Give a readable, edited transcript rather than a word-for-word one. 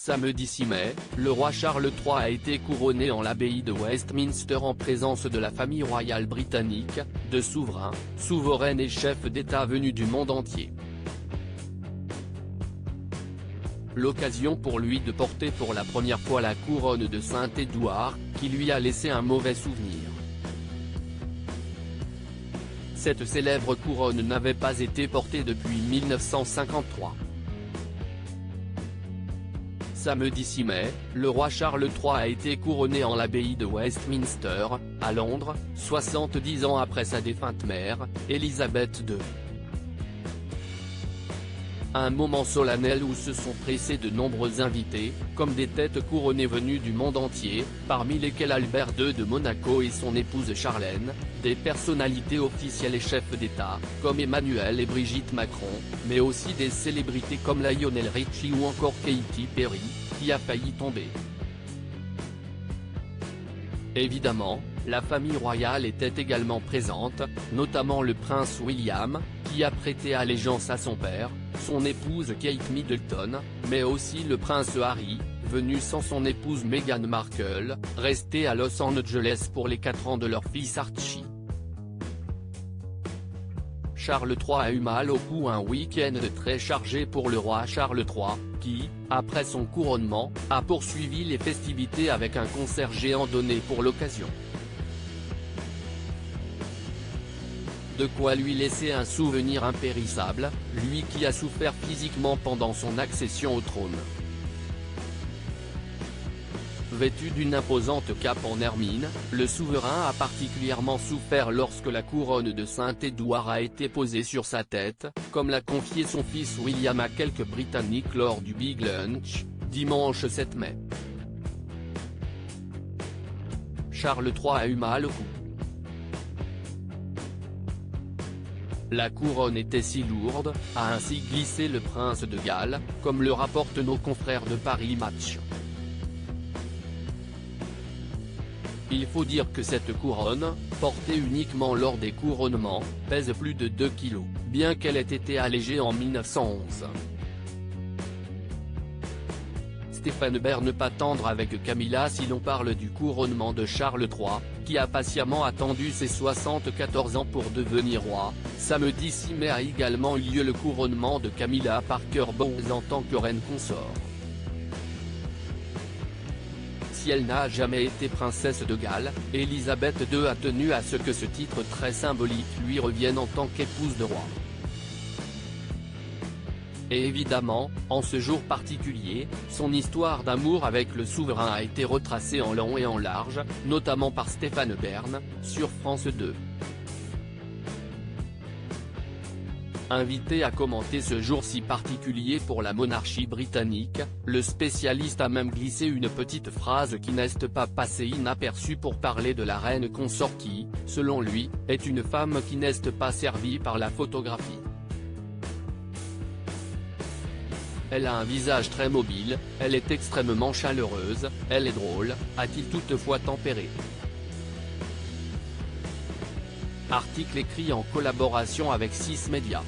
Samedi 6 mai, le roi Charles III a été couronné en l'abbaye de Westminster en présence de la famille royale britannique, de souverains, souveraines et chefs d'État venus du monde entier. L'occasion pour lui de porter pour la première fois la couronne de Saint-Édouard, qui lui a laissé un mauvais souvenir. Cette célèbre couronne n'avait pas été portée depuis 1953. Samedi 6 mai, le roi Charles III a été couronné en l'abbaye de Westminster, à Londres, 70 ans après sa défunte mère, Élisabeth II. Un moment solennel où se sont pressés de nombreux invités, comme des têtes couronnées venues du monde entier, parmi lesquels Albert II de Monaco et son épouse Charlène, des personnalités officielles et chefs d'État, comme Emmanuel et Brigitte Macron, mais aussi des célébrités comme Lionel Richie ou encore Katy Perry, qui a failli tomber. Évidemment, la famille royale était également présente, notamment le prince William, qui a prêté allégeance à son père, son épouse Kate Middleton, mais aussi le prince Harry, venu sans son épouse Meghan Markle, resté à Los Angeles pour les 4 ans de leur fils Archie. Charles III a eu mal au cou un week-end très chargé pour le roi Charles III, qui, après son couronnement, a poursuivi les festivités avec un concert géant donné pour l'occasion. De quoi lui laisser un souvenir impérissable, lui qui a souffert physiquement pendant son accession au trône. Vêtu d'une imposante cape en hermine, le souverain a particulièrement souffert lorsque la couronne de Saint-Édouard a été posée sur sa tête, comme l'a confié son fils William à quelques Britanniques lors du Big Lunch, dimanche 7 mai. Charles III a eu mal au cou. La couronne était si lourde, a ainsi glissé le prince de Galles, comme le rapportent nos confrères de Paris Match. Il faut dire que cette couronne, portée uniquement lors des couronnements, pèse plus de 2 kg, bien qu'elle ait été allégée en 1911. Stéphane Bern pas tendre avec Camilla si l'on parle du couronnement de Charles III, qui a patiemment attendu ses 74 ans pour devenir roi. Samedi 6 mai a également eu lieu le couronnement de Camilla Parker Bowles en tant que reine consort. Si elle n'a jamais été princesse de Galles, Élisabeth II a tenu à ce que ce titre très symbolique lui revienne en tant qu'épouse de roi. Et évidemment, en ce jour particulier, son histoire d'amour avec le souverain a été retracée en long et en large, notamment par Stéphane Bern, sur France 2. Invité à commenter ce jour si particulier pour la monarchie britannique, le spécialiste a même glissé une petite phrase qui n'est pas passée inaperçue pour parler de la reine consort qui, selon lui, est une femme qui n'est pas servie par la photographie. Elle a un visage très mobile, elle est extrêmement chaleureuse, elle est drôle, a-t-il toutefois tempéré. Article écrit en collaboration avec 6 médias.